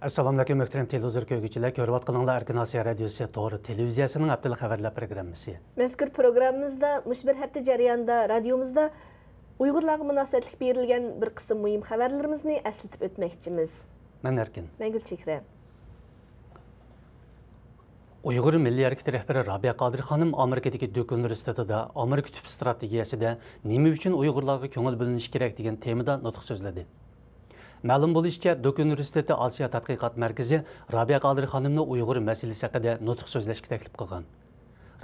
Assalamu alaykum muhtaram televizor ko'rguvchilar, ko'rib atqaninglar Erkin Osiyo radiosi to'g'ri televiziyasining haftalık xabarlar programmasi. Mazkur programmamizda mush bir hafta jarayonida radiomizda Uyg'urlarga munosabatlik berilgan bir qism muhim xabarlarimizni eslatib o'tmoqchimiz. Men Erkin. Men Gulchehra. Uyg'ur Milliy harakati rahbari Rabia Qodir xonim Amerikadagi Duke universitetida Amerika tüp strategiyasida nima uchun Uyg'urlarga ko'ngil bo'linishi kerak degan temada nutq so'zladi. Ma'lum bo'lishicha, Duke universiteti Osiyo tadqiqot markazi Rabia Qodir xonimni Uyg'ur masalasi haqida nutq so'zlashga taklif qilgan.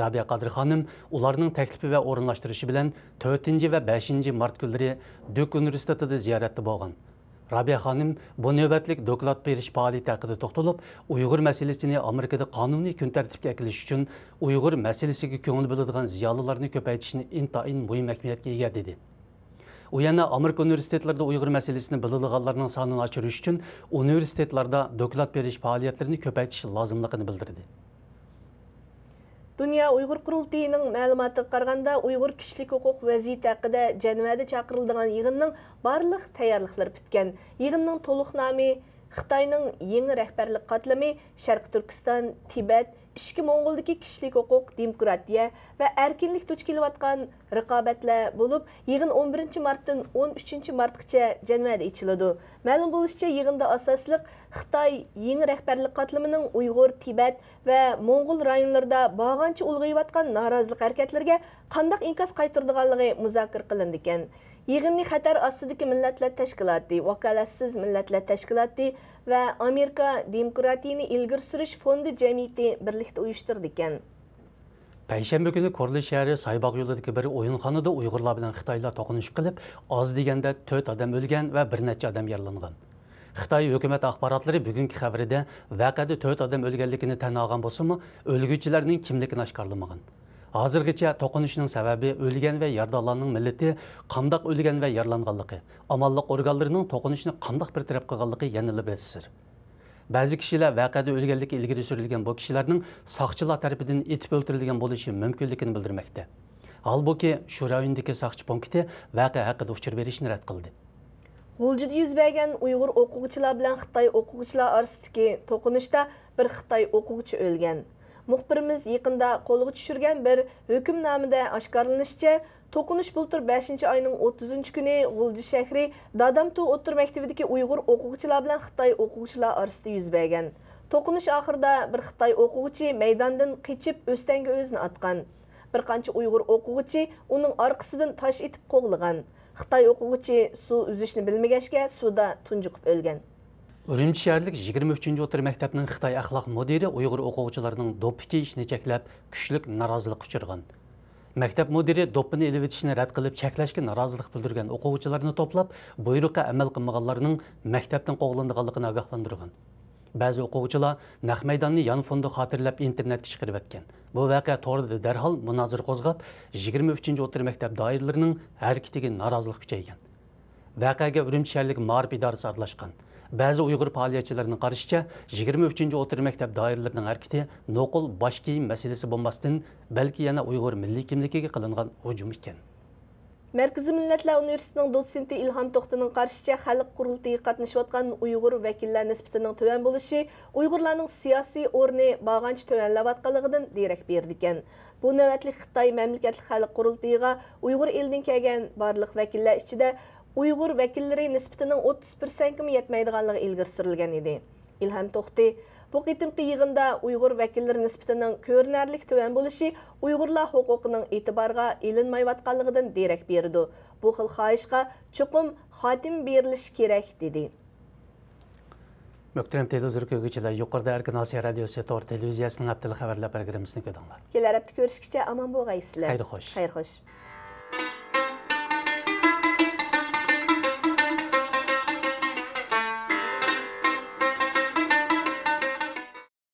Rabia Qodir xonim ularning taklifi va o'rinlashtirishi bilan 4 va 5 mart kunlari Duke universitetida ziyoratda bo'lgan. Rabia xonim bu navbatlik doklad berish faoliyati haqida to'xtalib, Uyg'ur masalasini Amerikada qonuniy kun tartibga kirish uchun Uyg'ur masalasiga ko'ngil bo'ladigan ziyolilarni ko'paytirishni intayin muhim ahamiyatga ega dedi. U yana Amerika universitetlarida Uyg'ur masalasini biladiganlarning sonini oshirish uchun universitetlarda doklad berish faoliyatlarini ko'paytirish lozimligini bildirdi. Dünya Uyg'ur qurultiyining ma'lumotiga qaraganda Uyg'ur kishilik huquq vaziyati haqida Janvada chaqiriladigan yig'inning barliq tayyorliklari bitgan. Yig'inning to'liq nomi Xitoyning yangi rahbarlik qatlami Sharq Turkiston, Tibet, Ishki Mo'ng'uldagi kishilik huquq, demokratiya va erkinlik duch kelayotgan raqobatlar bo'lib, yig'in 11 martdan 13 martgacha Janvada ichiladi. Ma'lum bo'lishicha, yig'inda asosliq Xitoy yangi rahbarlik qatlamining Uyg'ur, Tibet va Mo'ng'ul rayonlarida bag'ancha ulg'ayotgan norozilik harakatlariga qanday inkas qaytaradiganligi muzokara qilindi ekan. Yig'inni Xatar ostidagi millatlar tashkiloti, vakolatsiz millatlar tashkiloti va Amerika demokratiyani ilgari surish fondi jamiyati birlikda uyushtirdi ekan. Payshanba kuni Korli shahri Saybaq yo'lidagi bir o'yinxonada Uyg'urlar bilan Xitoylar to'qnashib qilib, oz deganda 4 odam o'lgan va bir necha odam yaralangan. Xitoy hukumat axborotlari bugungi xabarida voqeada 4 odam o'lganligini tan olgan bo'lsa-mu, o'lguvchilarning kimligini oshkorlamagan. Hozirgacha to'qnashishning sababi, o'lgan va yaralanganlarning millati, qandoq o'lgan va yaralanganligi, amalliq organlarining to'qnashishni qandoq bir taraf qilganligi yana sir. Ba'zi kishilar voqeada o'lganligi ilgari surilgan bu kishilarning soqchilar tomonidan etib o'ldirilgan bo'lishi mumkinligini bildirmoqda. Halbuki shu rayondagi soqchi punkti voqea haqida uchur berishni rad qildi. G'uljida yuz bergan Uyg'ur o'quvchilar bilan Xitoy o'quvchilar orasidagi to'qnashda bir Xitoy o'quvchi o'lgan. Muxbirimiz yaqinda qo'lga tushirgan bir hukmnomada oshkorlanishicha, to'qinish bultur 5-oyning 30-kuni G'ulji shahri Dadamtu o'tir maktabidagi Uyg'ur o'quvchilar bilan Xitoy o'quvchilar orasida yuz bergan. To'qinish oxirida bir Xitoy o'quvchi maydondan qochib o'stanga o'zini atgan. Bir qancha Uyg'ur o'quvchi uning orqasidan tosh etib qo'g'lagan. Xitoy o'quvchi suv uzishni bilmagachga suvda tunjiqib o'lgan. Urumchi shaharlik 23-o'tir maktabning Xitoy axloq mudiri Uyg'ur o'quvchilarining do'ppi kiyishni cheklab, kuchlik norozilik uchirgan. Maktab mudiri do'ppini elib etishni rad qilib, cheklashga norozilik bildirgan o'quvchilarni to'plab, buyruqqa amal qilmaganlarning maktabdan qo'g'langanligini ogohlantirgan. Ba'zi o'quvchilar naq maydonni yon fonda xotirlab internetga chiqarib etgan. Bu voqea to'g'rida darhol munozara qo'zg'ab, 23-o'tir maktab doiralarining harakatiga norozilik kuchaygan. Voqeaga Urumchi shaharlik ma'rif idorasi aralashgan. Ba'zi Uyg'ur faoliyatchilarining qarashicha, 23-o'tir maktab doiralarining harakati noqul bosh kiyim masalasi bo'lmasdan, balki yana Uyg'ur milliy kimligiga qilingan hujum ekan. Markaziy Millatlar Universitetining dotsenti Ilhom To'xtining qarashicha, xalq qurultiyiga qatnashayotgan Uyg'ur vakillar nisbatining tuvan bo'lishi Uyg'urlarning siyosiy o'rni bag'ancha tuvanlayotganligidan derak berdi ekan. Bu navbatli Xitoy mamlakatli xalq qurultiyiga Uyg'ur elidan kelgan barliq vakillar ichida Uyg'ur vakillari nisbatining 30% ga yetmaydiganligi ilgari surilgan edi. Ilhom To'xti bu qitimqi yig'inda Uyg'ur vakillari nisbatining ko'rinarli tuvan bo'lishi Uyg'urlar huquqining e'tiborga ilinmayotganligidan derak berdi. Bu xil xohishga chuqum xotim berilishi kerak dedi. Muhtaram televizor ko'rguvchilar, yuqorida Erkin Osiyo radiosi to'g'ri televiziyasining haftalık xabarlar programmasini ko'rdinglar. Kelar hafta ko'rishguncha omon bo'lgaysizlar. Xayr xo'sh. Xayr xo'sh.